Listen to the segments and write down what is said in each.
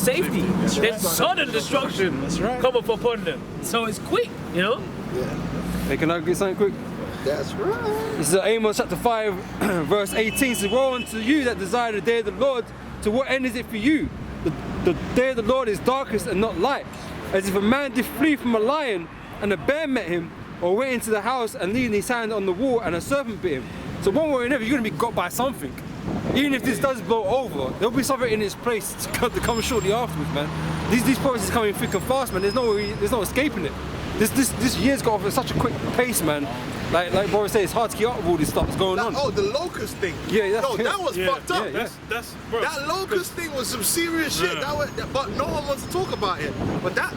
safety. Then sudden destruction cometh upon them. So it's quick, you know? Hey, can I get something quick? That's right. This is Amos chapter 5, verse 18. It says, woe unto you that desire the day of the Lord. To what end is it for you? The day of the Lord is darkness and not light. As if a man did flee from a lion and a bear met him, or went into the house and leaning his hand on the wall and a serpent bit him. So one way or another, you're going to be got by something. Even if this does blow over, there'll be something in its place to come shortly afterwards, man. These prophecies coming thick and fast, man. There's no escaping it. This year's got off at such a quick pace, man. Like Boris said, it's hard to keep up with all this stuff that's going on. Oh, the locust thing. Yeah, that was fucked up. That's bro. That locust thing was some serious shit. But no one wants to talk about it. But that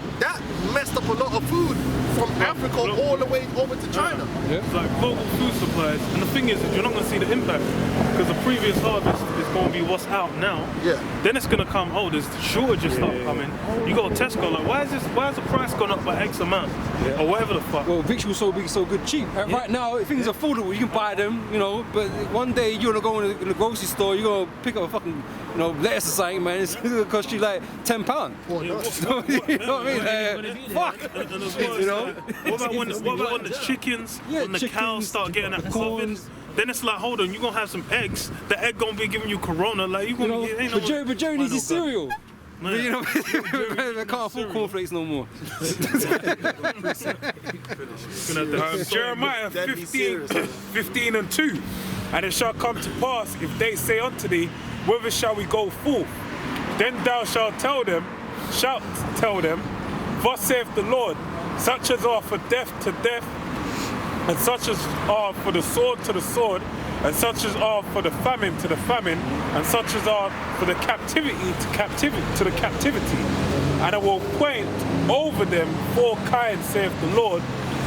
messed up a lot of food from Africa all the way over to China. It's like global food supplies, and the thing is, you're not going to see the impact because the previous harvest is going to be what's out now. Yeah. Then it's going to come. Oh, there's shortages start coming. You go to Tesco, like, why is the price gone up by X amount, or whatever the fuck? Well, victuals so big, so good, cheap. Right now, if things are affordable, you can buy them, you know. But one day you're gonna go in the grocery store, you're gonna pick up a fucking, lettuce or something, man. It's gonna cost you like £10. Yeah, you know what I mean? Fuck. You know. What about when the chickens, when the cows start getting that COVID? Then it's like, hold on, you're gonna have some eggs. The egg gonna be giving you corona, like you gonna be. But Joe needs his cereal. But, you know, I can't afford cornflakes no more. Jeremiah 15:2. And it shall come to pass, if they say unto thee, whither shall we go forth? Then thou shalt tell them, thus saith the Lord, such as are for death to death, and such as are for the sword to the sword, and such as are for the famine to the famine, and such as are for the captivity to the captivity. And I will appoint over them 4 kinds, saith the Lord,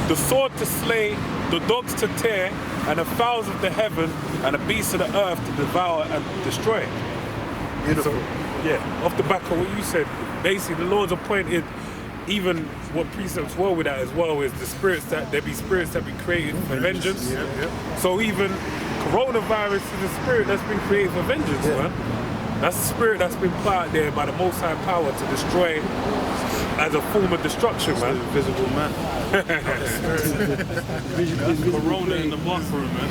the sword to slay, the dogs to tear, and the fowls of the heaven, and the beasts of the earth to devour and destroy. Beautiful. So, off the back of what you said, basically the Lord's appointed. Even what precepts were with that as well is there be spirits that be created for vengeance. So even coronavirus is a spirit that's been created for vengeance, man. That's a spirit that's been put out there by the Most High Power to destroy as a form of destruction, man. Invisible man. That's corona in the bathroom, man.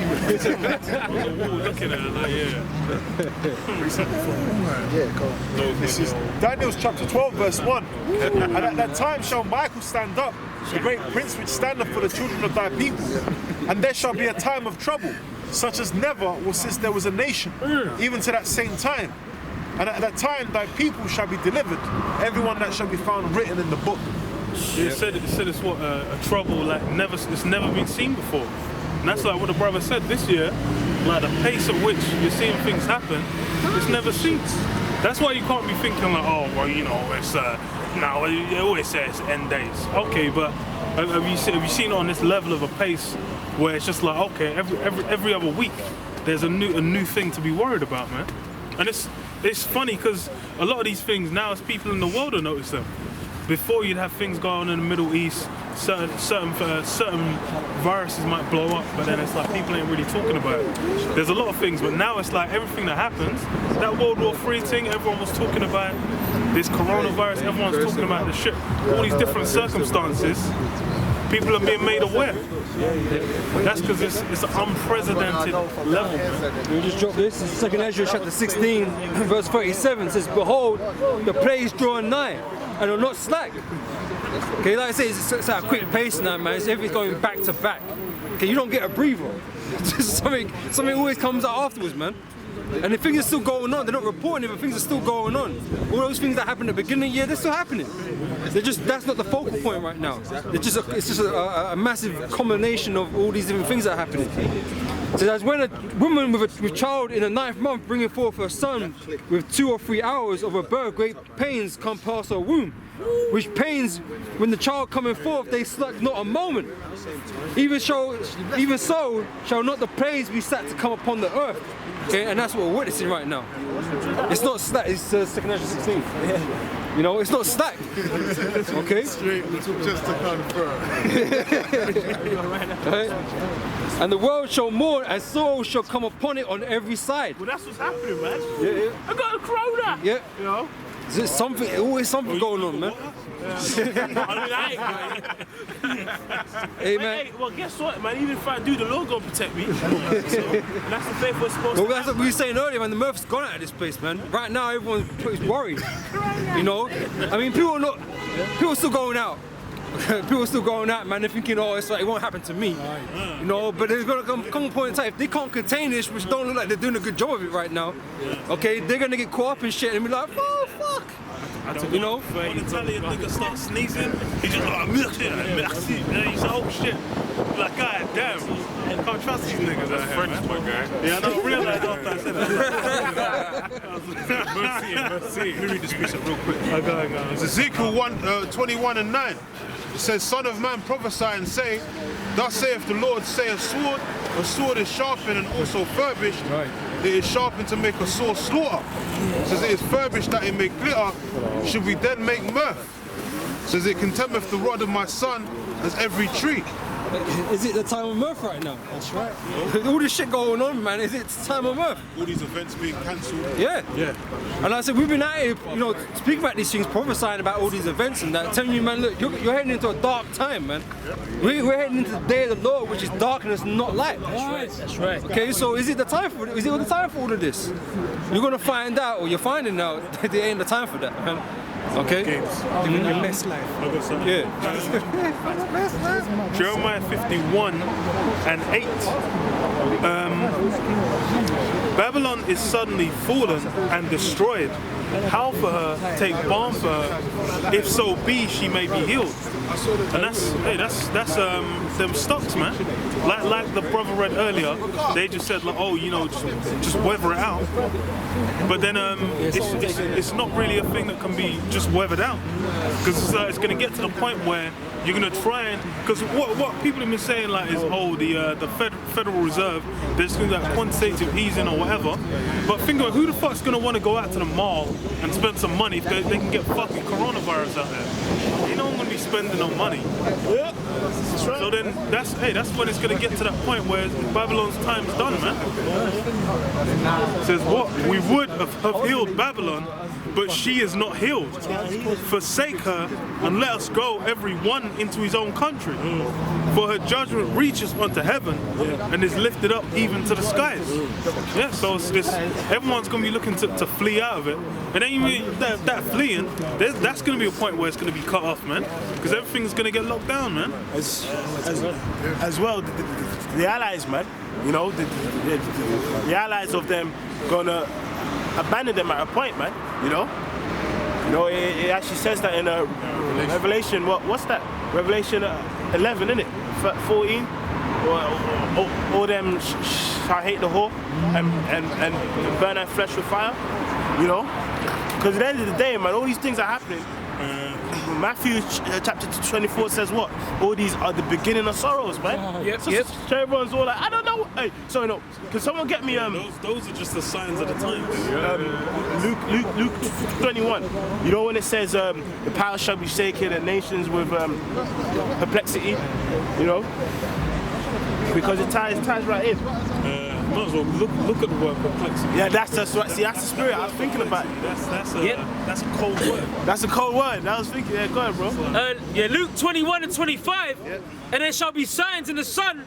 On the wall looking at it like, This is Daniel chapter 12, verse 1. And at that time shall Michael stand up, the great prince which standeth for the children of thy people. And there shall be a time of trouble, such as never was since there was a nation, even to that same time. And at that time thy people shall be delivered, everyone that shall be found written in the book. It said it's what a trouble like it's never been seen before. And that's like what the brother said this year, like the pace at which you're seeing things happen, it's never seen. That's why you can't be thinking like, oh well, it's now they always say it's end days. Okay, but have you seen it on this level of a pace where it's just like, okay, every other week there's a new thing to be worried about, man. And it's funny because a lot of these things now, it's people in the world that notice them. Before you'd have things going on in the Middle East, certain viruses might blow up, but then it's like people ain't really talking about it. There's a lot of things, but now it's like everything that happens, that World War III thing, everyone was talking about this coronavirus, everyone's talking about the shit, all these different circumstances, people are being made aware. That's because it's an unprecedented level. We just dropped this. It's 2 Ezra chapter 16, verse 37 says, behold, the plagues drawing nigh, and will not slack. Okay, like I say, it's at a quick pace now, man. Everything's going back to back. Okay, you don't get a breather. something always comes out afterwards, man. And the things are still going on. They're not reporting it, but things are still going on. All those things that happened at the beginning of the year, they're still happening. That's not the focal point right now. It's just a massive combination of all these different things that are happening. So as when a woman with a child in the 9th month bringing forth her son with 2 or 3 hours of her birth, great pains come past her womb, which pains when the child coming forth they slack not a moment. Even so shall not the plagues be set to come upon the earth. Okay, and that's what we're witnessing right now. It's not slack. It's 2 Ezra 16. You know, it's not stacked. Okay? Just to confirm. Right? And the world shall mourn, and sorrow shall come upon it on every side. Well, that's what's happening, man. Yeah. I got a corona. Yeah. You know? There's something, always something going on, man. Hey, man. Hey, well, guess what, man? Even if I do, the Lord gonna protect me. So, that's the faith we're supposed Well, to that's what we were saying earlier, man. The Murph's gone out of this place, man. Right now, everyone's worried. You know? I mean, people still going out. People still going out, man. They're thinking, oh, it's like, it won't happen to me. You know? But there's gonna come a point in time, if they can't contain this, which don't look like they're doing a good job of it right now, okay, they're gonna get caught up in shit and be like, oh, fuck. You know? When the Italian nigga starts sneezing, he just like, merci, merci. And he's like, oh shit. Like, god damn. I can't trust these niggas out here, French, my guy. Yeah, I don't realize after I said that. Merci. Let me read this precept real quick. It's Ezekiel 21:9. It says, Son of man, prophesy and say, Thus saith the Lord, say a sword is sharpened and also furbished. It is sharpened to make a sore slaughter. It says it is furbished that it may glitter. Should we then make mirth? It says it contemneth the rod of my son as every tree. Is it the time of mirth right now? That's right. All this shit going on, man. Is it the time of mirth? All these events being cancelled. Yeah. And like I said, we've been at it, you know, speaking about these things, prophesying about all these events and that, telling you, man, look, you're heading into a dark time, man. We're heading into the day of the Lord, which is darkness, not light. That's right. Okay, so is it the time for all of this? You're gonna find out, or you're finding out, that there ain't the time for that, man. Okay? Living your best life. Yeah. Jeremiah 51:8. Babylon is suddenly fallen and destroyed. How for her, take balm for her, if so be she may be healed. And that's them stocks, man. Like the brother read earlier, they just said like, oh, you know, just weather it out. But then it's not really a thing that can be just weathered out, because it's going to get to the point where you're going to try and, because what people have been saying like is, oh, the Federal Reserve, they're just going to do that quantitative easing or whatever. But think about who the fuck's going to want to go out to the mall and spend some money if they can get fucking coronavirus out there. You know I'm going to be spending no money. Yeah, that's right. So then that's when it's going to get to that point where Babylon's time's done, man. It says what? We would have healed Babylon, but she is not healed. Forsake her and let us go every one into his own country. For her judgment reaches unto heaven and is lifted up even to the skies. Yeah, so it's everyone's going to be looking to flee out of it. And then even that fleeing, that's going to be a point where it's going to be cut off, man. Because everything's going to get locked down, man. As well, the allies, man. You know, the allies of them gonna abandon them at a point, man. You know, it actually says that in Revelation. What's that? Revelation 11, isn't it? 14. All them shall hate the whore and burn their flesh with fire. You know, because at the end of the day, man, all these things are happening. Matthew chapter 24 says what? All these are the beginning of sorrows, man. Yep. So everyone's all like, I don't know. Hey, sorry, no. Can someone get me Those are just the signs of the times. Luke 21. You know when it says the power shall be shaken and nations with perplexity. You know, because it ties right in. Might as well look at the word perplexity. Yeah, that's the spirit I was thinking about. That's a cold word. That's a cold word. I was thinking, yeah, go ahead, bro. Luke 21:25. And there shall be signs in the sun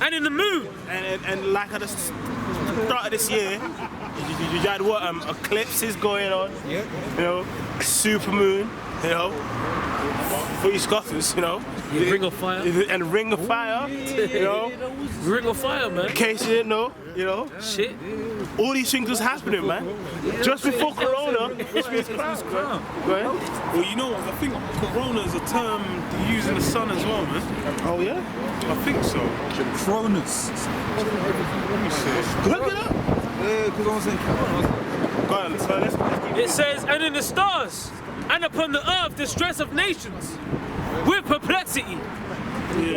and in the moon. And like at the start of this year, you had what eclipses going on. Yeah. You know, supermoon. You know, for you scoffers, you know. Ring of fire. And ring of fire. You know. Ring of fire, man. In case you didn't know, you know. Shit. All these things was happening, man. Just before Corona, which means crown. Right? Well, you know what? I think Corona is a term used in the sun as well, man. Oh yeah? I think so. Cronus. Let me see. Look it up. Because I was in Go on, so let's keep It says, and in the stars, and upon the earth the stress of nations, with perplexity,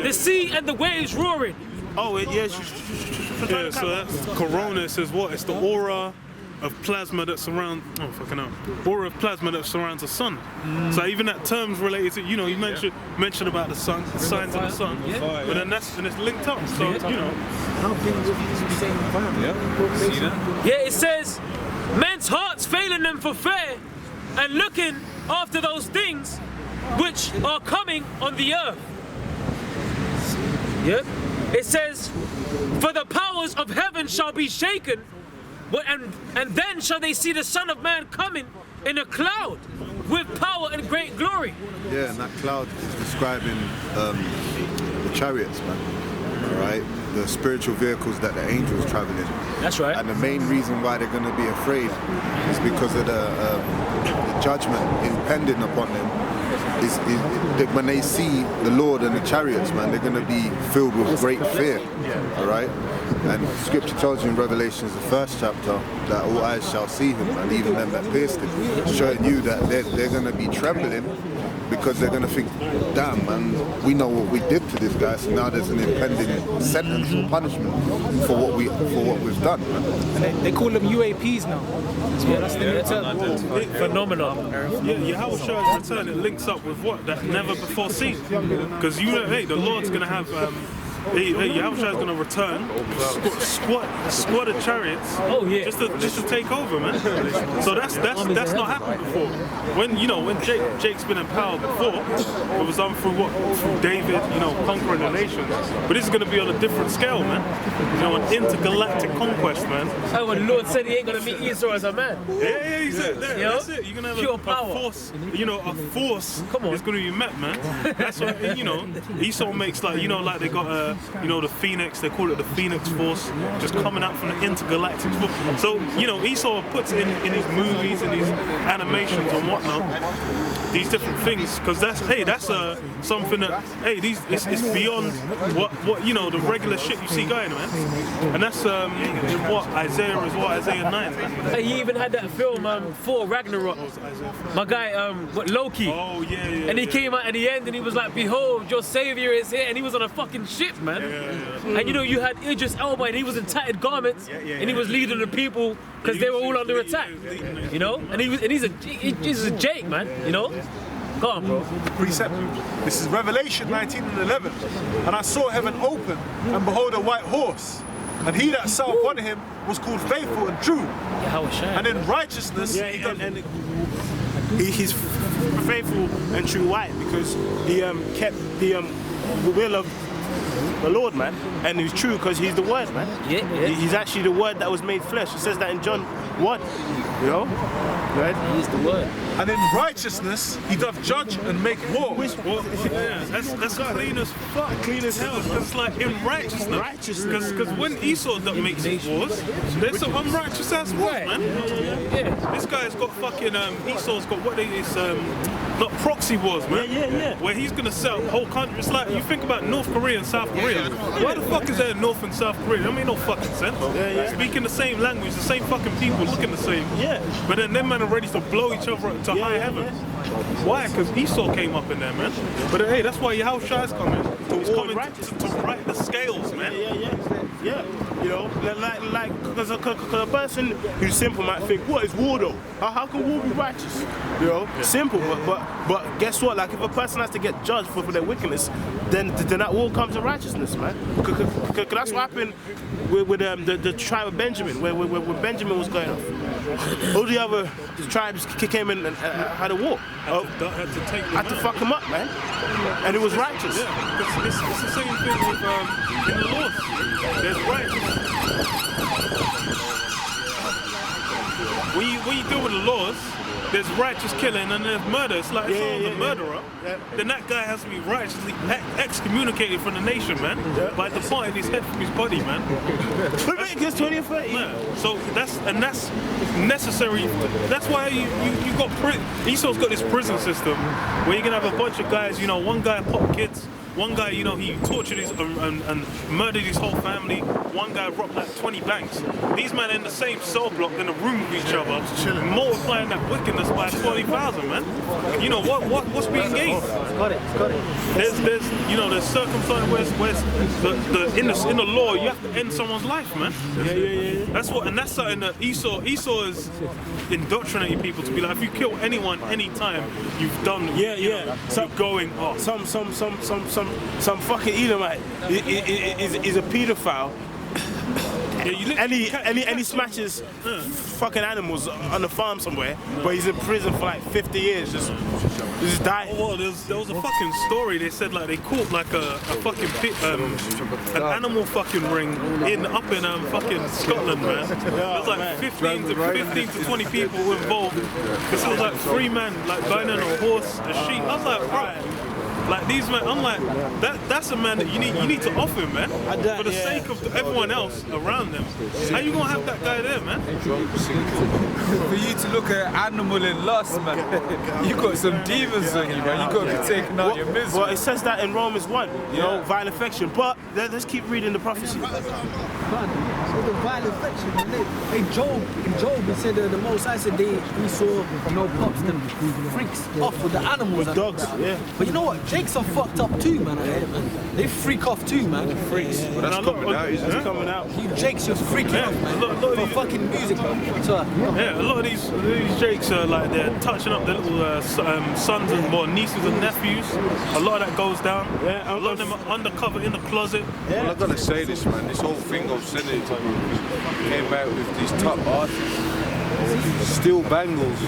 the sea and the waves roaring. Oh, yes. Yeah, so that's Corona. It says what? It's the aura of plasma that surrounds. Oh, fucking hell. Aura of plasma that surrounds the sun. So even that term's related to, you know, you mentioned about the sun, the signs of the sun. Yeah. But then it's linked up. So, you know. Yeah, it says, men's hearts failing them for fear, and looking after those things which are coming on the earth. Yeah? It says, for the powers of heaven shall be shaken, and then shall they see the Son of Man coming in a cloud with power and great glory. Yeah, and that cloud is describing the chariots, man. All right, the spiritual vehicles that the angels travel in. That's right. And the main reason why they're going to be afraid is because of the judgment impending upon them. Is that when they see the Lord and the chariots, man, they're going to be filled with great fear. All right. And Scripture tells you in Revelations, the 1st chapter, that all eyes shall see him, and even them that pierced him, showing you that they're going to be trembling because they're going to think, damn, man, we know what we did to this guy, so now there's an impending sentence or punishment for what we've done. Man. And they call them UAPs now. Yeah, that's the phenomenon. Yeah, Yahushua's return, it links up with what? That never before seen. Because the Lord's going to have... Yahushua's going to return, squad of chariots, just to take over, man. So that's not happened before. When Jake's been in power before, it was done through David, conquering the nations. But this is going to be on a different scale, man. An intergalactic conquest, man. Oh, when Lord said he ain't going to meet Esau as a man. Yeah, he said that. That's it. You're going to have a force. A force is going to be met, man. That's what Esau makes like they got the Phoenix, they call it the Phoenix Force, just coming out from the intergalactic force. So, Esau puts in his movies and his animations and whatnot, these different things, because that's something that, it's beyond what the regular shit you see going, man. And that's Isaiah 9. Hey, he even had that film, Thor Ragnarok. My guy, Loki. Oh, yeah. And he came out at the end and he was like, behold, your savior is here. And he was on a fucking ship, man. And you had Idris Elba and he was in tattered garments and he was leading the people because they were all under attack. And he's a Jake, man. Go on, bro. Precept. This is Revelation 19:11. And I saw heaven open, and behold a white horse. And he that sat upon him was called Faithful and True. And in righteousness, he's faithful and true white because he kept the will of the Lord, man, and he's true because he's the Word, man. He's actually the Word that was made flesh. It says that in John 1, right? He's the Word. And in righteousness he doth judge and make war. That's clean as fuck, clean as hell. It's like in righteousness. Because when Esau makes wars, there's some unrighteous ass wars, man. Yeah. This guy's got fucking Esau's got not proxy wars, man. Where he's gonna sell whole country. It's like you think about North Korea and South Korea. Why the fuck is there North and South Korea? That make no fucking sense. Speaking the same language, the same fucking people, looking the same. But then them men are ready to blow each other up to high heaven. Why? Because Esau came up in there, man. But hey, that's why Yahushua is coming. He's coming to right the scales, man. Because a person who's simple might think, what is war though? How can war be righteous? Simple, but guess what? Like if a person has to get judged for their wickedness, then that war comes to righteousness, man. Because that's what happened with the tribe of Benjamin, where Benjamin was going off. All the other tribes came in and had a war. Had to fuck them up, man. And it was righteous. It's the same thing with in the laws. There's righteous. When you deal with the laws, there's righteous killing and there's murder. It's like if someone's a murderer, then that guy has to be righteously excommunicated from the nation, man, by departing his head from his body, man. Leviticus 20:30. So that's necessary. That's why you got Esau's got this prison system where you can have a bunch of guys. One guy pop kids. One guy, he tortured and murdered his whole family. One guy robbed like 20 banks. These men are in the same cell block in a room with each other, multiplying that wickedness by 20,000, man. What's being gained? Got it. There's circumstances where in the law you have to end someone's life, man. That's something that Esau is indoctrinating people to be like, if you kill anyone anytime, you've done. You're going off. Some fucking Edomite is a pedophile and he smashes fucking animals on the farm somewhere, but he's in prison for like 50 years, just dying. Well, there was a fucking story. They said like they caught like a fucking an animal fucking ring up in fucking Scotland, man. There was like 15 to 20 people were involved. This was like 3 men like going on a horse, a sheep. I was like, right. Like these men, I'm like, that's a man that you need to off him, man. For the sake of everyone else around them. How you gonna have that guy there, man? For you to look at an animal in lust, man, you got some demons on you, man. You got to be taking out your misery. Well, it says that in Romans 1, you know, vile affection. But let's keep reading the prophecy. So the vile affection, in Job, he said the Most High said he saw pups them freaks off with the animals. With dogs, yeah. But you know what? Jakes are fucked up too, man. They freak off too, man. Freaks. But that's coming out, isn't it? Coming out. You Jakes just freaking off, man. For fucking music, man. So, yeah, a lot of these Jakes are like they're touching up their little sons and nieces and nephews. A lot of that goes down. Yeah, a lot of them are undercover in the closet. Yeah. Well, I gotta say this, man. This whole thing of Senate came out with these top artists. Still Bangles.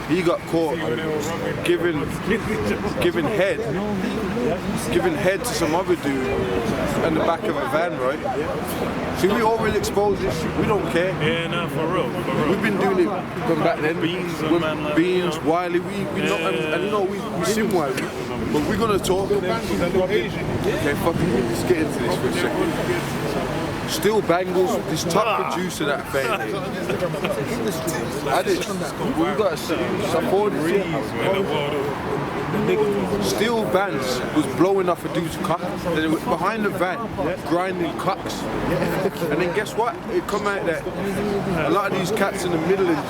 He got caught giving head to some other dude in the back of a van, right? So we all will expose this shit. We don't care. Yeah, no, for real. We've been doing it from back then. Beans, Wiley, we know, and you know we sim Wiley, but we're gonna talk. Okay, fuck it. Let's get into this for a second. Still Bangles, this top producer that thing. I did. We got to support it. Still Bands was blowing off a dude's cock. Then it was behind the van, grinding cocks. And then guess what? It come out that a lot of these cats in the Midlands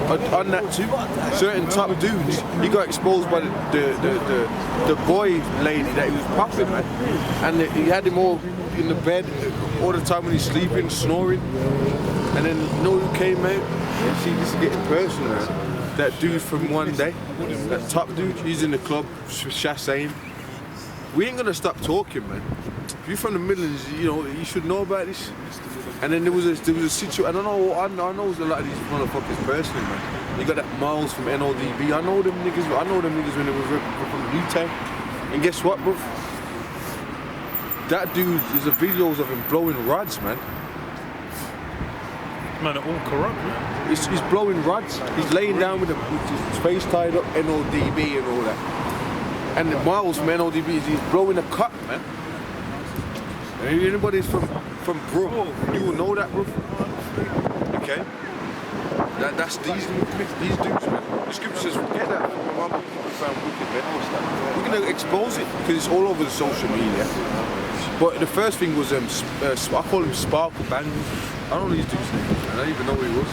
are on that too. Certain top dudes, he got exposed by the boy lady that he was popping, man. And he had him all in the bed all the time when he's sleeping, snoring. And then you know who came out? See, this is getting personal, man. That dude from One Day, that top dude, he's in the club, Shasane. We ain't gonna stop talking, man. If you're from the Midlands, you know, you should know about this. And then there was a situation, I know a lot of these motherfuckers personally, man. You got that Miles from NODB, I know them niggas when they were from Newtown. And guess what, bro? That dude, there's videos of him blowing rods, man. Man, they're all corrupt, man. He's blowing rods. He's laying down with his face tied up, NODB and all that. And the Miles from NODB, he's blowing a cut, man. And anybody from Brum, you will know that, bro. Okay? That's these dudes, man. The scripture says, forget that. We're gonna expose it because it's all over the social media. But the first thing was, I call him Sparkle Bangles. I don't know these dudes' names, man. I don't even know who he was.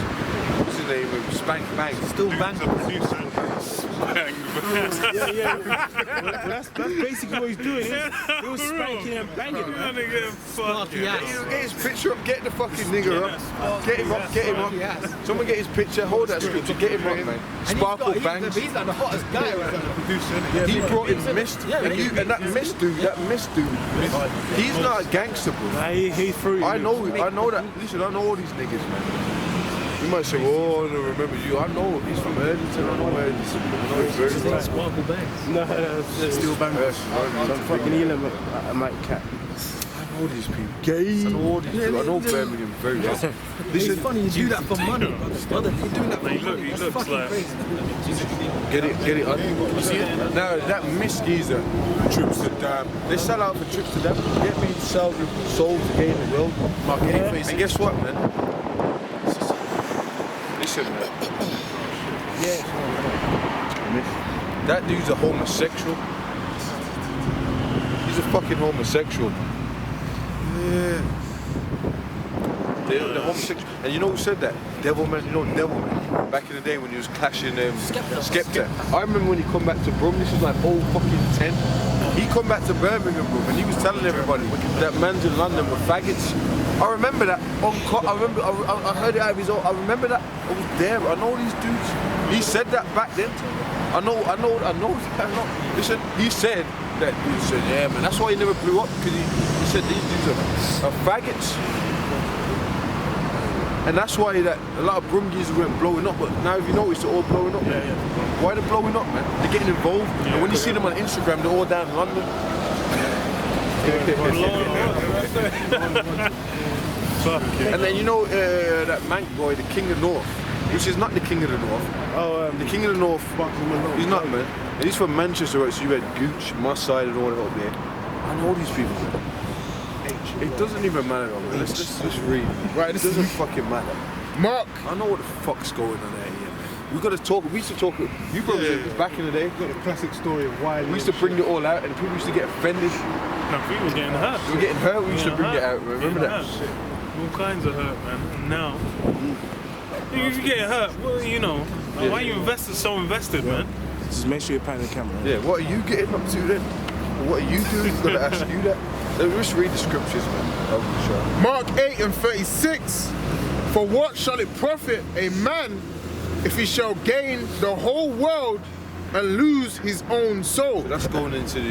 What's his name? Spank Bang. Still Bangles. Yeah. Well, that's basically what he's doing. He was spanking and banging, man. Get his picture up, get the fucking nigger up. Get him up. Someone get his picture, hold that scripture, get him up, man. Sparkle Bangs. He's like the hottest guy right now. He brought in Mist. And that Mist dude, he's not a gangster, bro. He's through. I know that. Listen, I know all these niggas, man. You might say, oh, I don't remember you. I know he's from Erdington. I know Erdington. Sparkle Bangs. No, Still Bangles. Fucking Elam, I might cat. I know these people. Gay. I know all these people. I know Birmingham very well. It's funny you do that for money, brother. You're doing that for money. He looks like... Crazy. Get it. Now that Miss Geezer, trips to Dam. They sell out for trips to Dam. Get me sold to gain the world. And guess what, man? Listen, man. That dude's a homosexual. He's a fucking homosexual. Yeah. The homosexual. And you know who said that? Devilman. You know Devilman? Back in the day when he was clashing Skepta. I remember when he come back to Brum, this was like old fucking 10. He come back to Birmingham, bro, and he was telling everybody that mans in London were faggots. I remember that. I heard it out of his own. I remember that. I was there. I know these dudes. He said that back then. I know. Listen, he said that. He said, yeah, man. That's why he never blew up, because he said these dudes are faggots. And that's why that a lot of Brumgies weren't blowing up, but now if you notice, they're all blowing up. Yeah. Why they're blowing up, man? They're getting involved. And when you see them on Instagram, they're all down in London. And then you know that Mank boy, the King of the North, which is not the King of the North. The King of the North, he's not, man. And he's from Manchester, right? So you had Gooch, Mosside and all that up there. I know these people, man. It doesn't even matter, man. Let's read. Right, it doesn't fucking matter. Mark, I know what the fuck's going on out here, man. We gotta talk. We used to talk. You probably back in the day. Got the classic story of why We used to bring it all out, and people used to get offended. No, people were getting hurt. We were getting hurt. We used to bring it out. Remember that? All kinds of hurt, man. And now, if you get hurt, well, you know, why are you so invested, man? Just make sure you're panning the camera. Yeah. What are you getting up to then? What are you doing? We've got to ask you that. Let's just read the scriptures, man. Sure. Mark 8:36. For what shall it profit a man if he shall gain the whole world and lose his own soul? That's going into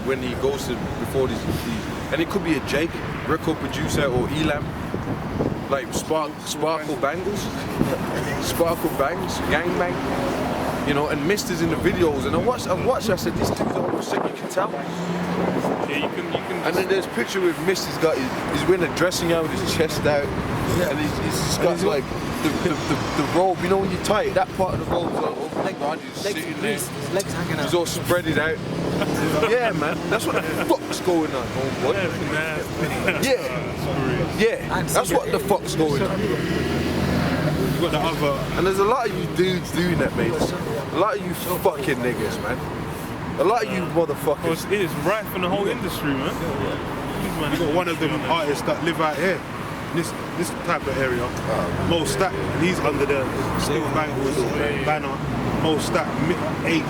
when he goes to before these, and it could be a Jake, record producer, or Elam, like Sparkle Bangles, Sparkle Bangs, Gangbang, you know, and Mister's in the videos, and I watched. I said, this dude's almost sick. You can tell. Yeah, you can. And then there's a picture with Mister's got he's wearing a dressing out with his chest out, and he's got like the robe. You know when you tie it, that part of the robe's like over God, he's sitting there. His legs hanging out. He's all spread it out. Yeah, man. That's what the fuck's going on, homeboy. Yeah. That's what the fuck's going on. you got the other. And there's a lot of you dudes doing that, mate. A lot of you fucking niggas, man. A lot of you motherfuckers. It is rife in the whole industry, man. You got one of them artists that live out here, this type of area, Mo Stack, and he's under the Still Bangles banner. Mo Stack, H,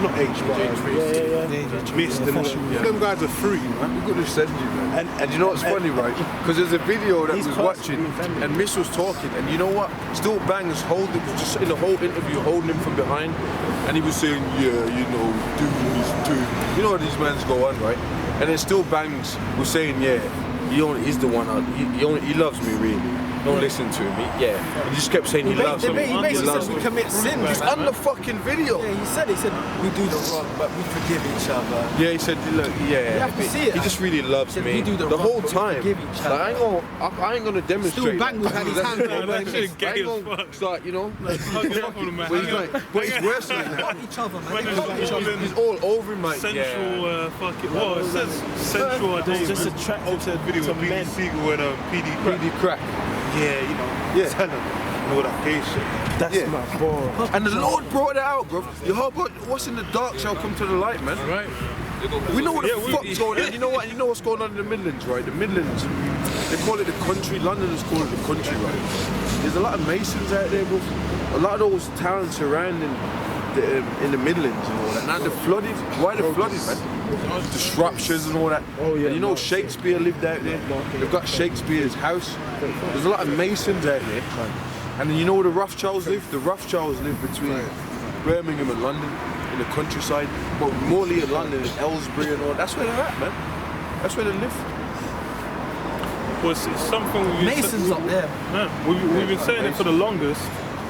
not H, but Mist, and them guys are free, man. We could have sent you, man. And you know what's funny, right? Because there's a video that was watching, and Mist was talking, and you know what? Still Bangers holding, just in the whole interview, holding him from behind, and he was saying, yeah, you know, dude. You know how these mans go on, right? And then Still Bangs was saying, yeah, he's the one. He loves me, really. Don't listen to him. He just kept saying he loves me. He basically said we commit sin. It's on the fucking video. Yeah, he said we do the wrong, but we forgive each other. Yeah, he said, look, You have to see it. He just really loves me. We do the whole time. Forgive each other. Like, I ain't gonna demonstrate. Still Bangles had his hand I on ain't gonna start, you know. But he's worse than that. Each other, man. He's all over him, like Sensual, fucking. Well, it says sensual. Just attracted to men. Siegel and PD Crack. Yeah, you know. Yeah. Tell him. All that gay shit. That's my boy. And the Lord brought it out, bro. Your whole what's in the dark shall come to the light, man. Right. We know what the fuck's going on. You know what? You know what's going on in the Midlands, right? The Midlands, they call it the country. Londoners call it the country, right? There's a lot of Masons out there, bro. A lot of those towns surrounding in the Midlands and all that. Now they're flooded. Why they're flooded, man? The Shropshires and all that. Oh yeah. And you know Shakespeare lived out there. They've got Shakespeare's house. There's a lot of Masons out there. And then you know where the Rothschilds live? The Rothschilds live between Birmingham and London, in the countryside. But Morley and London and Aylesbury and all that. That's where they're at, man. That's where they live. Well, it's something Masons up there. Yeah, we've been saying it for the longest,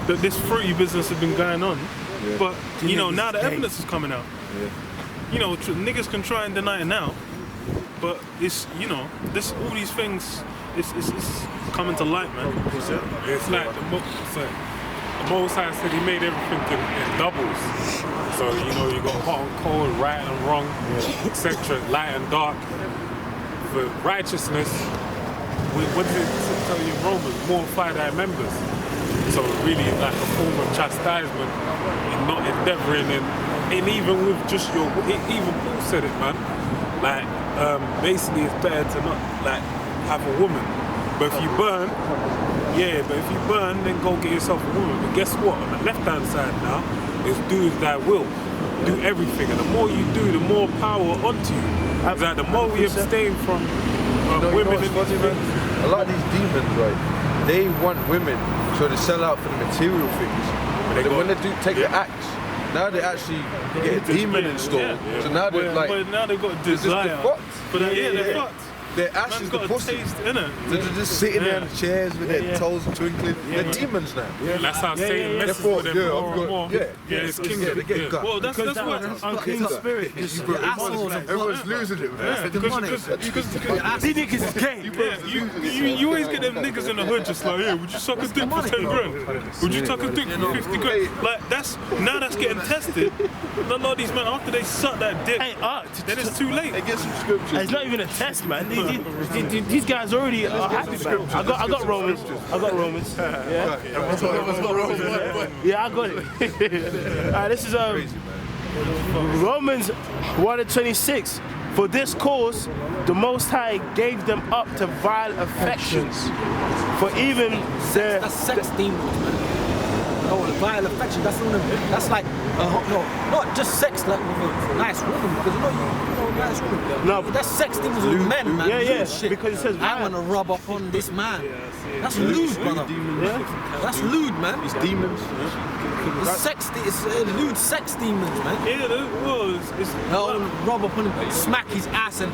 that this fruity business has been going on. Yeah. But, you know, now the evidence is coming out. Yeah. You know, niggas can try and deny it now, but it's, you know, all these things, it's coming to light, man. It's like the Most High said he made everything in doubles. So, you know, you got hot and cold, right and wrong, etc., light and dark. For righteousness, what did it tell you in Romans? Mortify thy members. So really like a form of chastisement in not endeavoring and even with just even Paul said it, man. Like, basically it's better to not like have a woman. But if you burn, then go get yourself a woman. But guess what? On the left-hand side now, is do as thy will. Do everything. And the more you do, the more power onto you. It's like the more we abstain from women and these things. A lot of these demons, right, they want women, so they sell out for the material things. But when they do take the acts, now they actually get a demon installed. Yeah. So now they're like, but now they've got a desire. They're fucked. But they're fucked. their ashes Man's the got a pussy. taste, innit? They're just sitting there in the chairs with their toes twinkling. They're demons now. That's how Satan messes Therefore, with them more I've and got- more. yeah. It's Yeah, kingdom. they get gut. Well, that's what unclean spirit. Everyone's losing it, man. These niggas is gay. You always get them niggas in the hood just like, yeah, would you suck a dick for 10 grand? Would you suck a dick for 50 grand? Like, that's getting tested. A lot of these men, after they suck that dick, then it's too late. They get some scriptures. It's not even a test, man. These guys already are happy, man. I got Romans. Yeah. Yeah, I got it. Alright, this is Romans 1:26. For this cause, the Most High gave them up to vile affections. For even their That's sex demons, man. No, the vile affection, that's like, no, not just sex like with a nice woman, because you know, nice woman. No, that's sex demons with men, man. Yeah, Lewd shit. because it says I want to rub up on this man. That's lewd, brother. Yeah. That's lewd, man. It's demons. It's lewd sex demons, man. Yeah, it's Rub up on him, smack his ass, and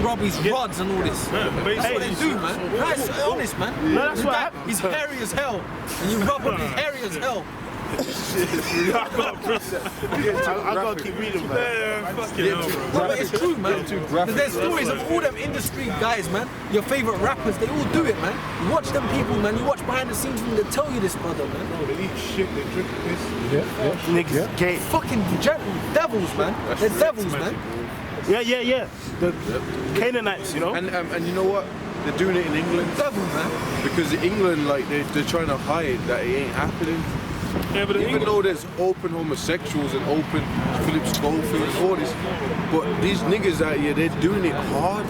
rub his rods and all this. That's what they do, man. That's honest, man. No, that's what happens. He's hairy as hell, and you rub up his hairy as hell. I gotta keep reading, man. No, but it's true, man. There's stories of all them industry guys, man. Your favorite rappers, they all do it, man. You watch them people, man. You watch behind the scenes, and they tell you this, brother, man. They eat shit, they drink piss. Niggas gay. Fucking devils, man. They're devils, man. Yeah. The Canaanites, you know. And you know what? They're doing it in England. Devil, man. Because in England, like they're trying to hide that it ain't happening. Yeah, but Even though there's open homosexuals and open Philip Schofield and all this, but these niggas out here, they're doing it hard.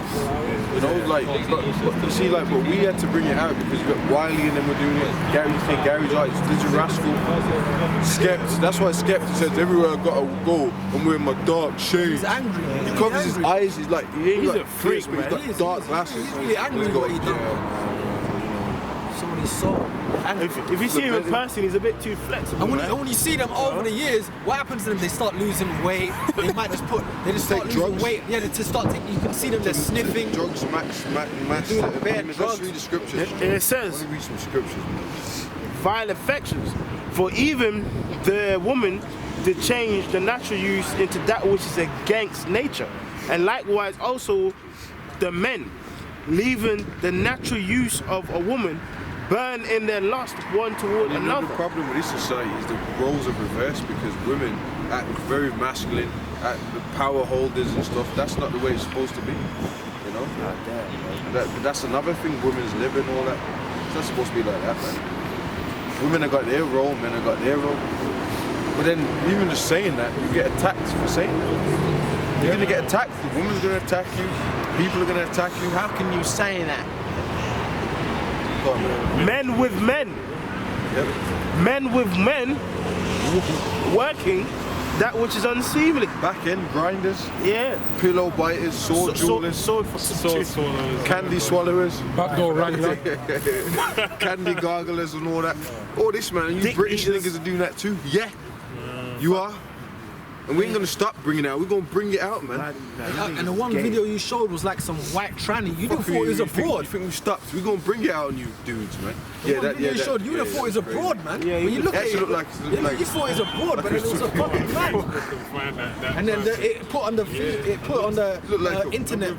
You know, like, you see, like, but we had to bring it out because you got Wiley and them were doing it. Gary's like, Digital Rascal, Skept. That's why Skept says everywhere I gotta go, I'm wearing my dark shades. He's angry. He covers his eyes. He's like, he ain't He's like a freak, Chris, but he's got dark glasses. He's really angry what he done. Somebody's soul. If you see him in person, he's a bit too flexible. And when you see them over the years, what happens to them? They start losing weight. They might just start losing drugs. weight. Yeah, to start taking. You can see them. They're sniffing. Drugs, max. Doing bad Let's drugs. read the scriptures. It says, Let me read some scriptures. vile affections. For even the woman did change the natural use into that which is against nature. And likewise also the men, leaving the natural use of a woman, burn in their lust one toward You know, another. the problem with this society is the roles are reversed because women act very masculine, act the power holders and stuff. That's not the way it's supposed to be. You know? That's another thing, women's living, all that. It's not supposed to be like that, man. Women have got their role, men have got their role. But then, even just saying that, you get attacked for saying that. You're gonna get attacked. The woman's gonna attack you. People are gonna attack you. How can you say that? Go on, man. Men with men. Yep. Men with men working that which is unseemly. Back end grinders, Yeah. pillow biters, sword jewelers, Sword candy swallowers, Backdoor wrangler. candy garglers and all that. All this, man, and you Dick British eaters. niggas are doing that too. Yeah, you are. And we ain't gonna stop bringing it out. We're gonna bring it out, man. And the one video you showed was like some white tranny. You didn't thought it was You think abroad. we stopped? We're gonna bring it out on you dudes, man. The one video you showed, you would have thought it was abroad, man. Yeah, when you look at actually it, look like you thought it was abroad, but it was a fucking man. And then it put on the Look like a internet,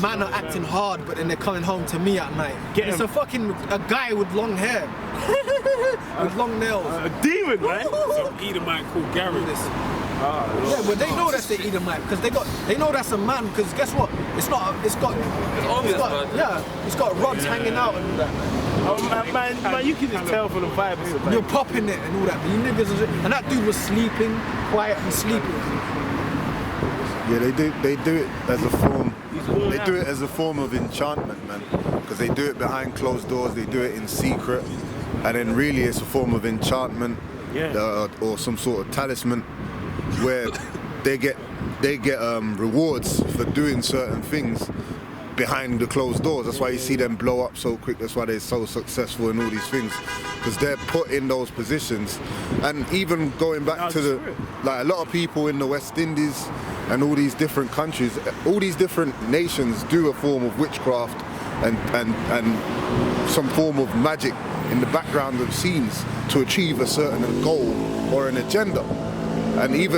man are acting hard, but then they're coming home to me at night. It's a guy with long hair, with long nails. A demon, man. Some Edomite called Gary. Yeah, but they know that's the Edomite because they know that's a man. Because guess what? It's got rods hanging out and all that. Oh, man, you can just tell from the vibe. You're popping it and all that, but you niggas and that dude was sleeping, quietly sleeping. Yeah, they do it as a form. They do it as a form of enchantment, man. Because they do it behind closed doors. They do it in secret, and then really it's a form of enchantment, or some sort of talisman, where they get rewards for doing certain things, behind the closed doors. That's why you see them blow up so quick. That's why they're so successful in all these things, because they're put in those positions. And even going back to like a lot of people in the West Indies and all these different countries, all these different nations do a form of witchcraft and some form of magic in the background of scenes to achieve a certain goal or an agenda. And even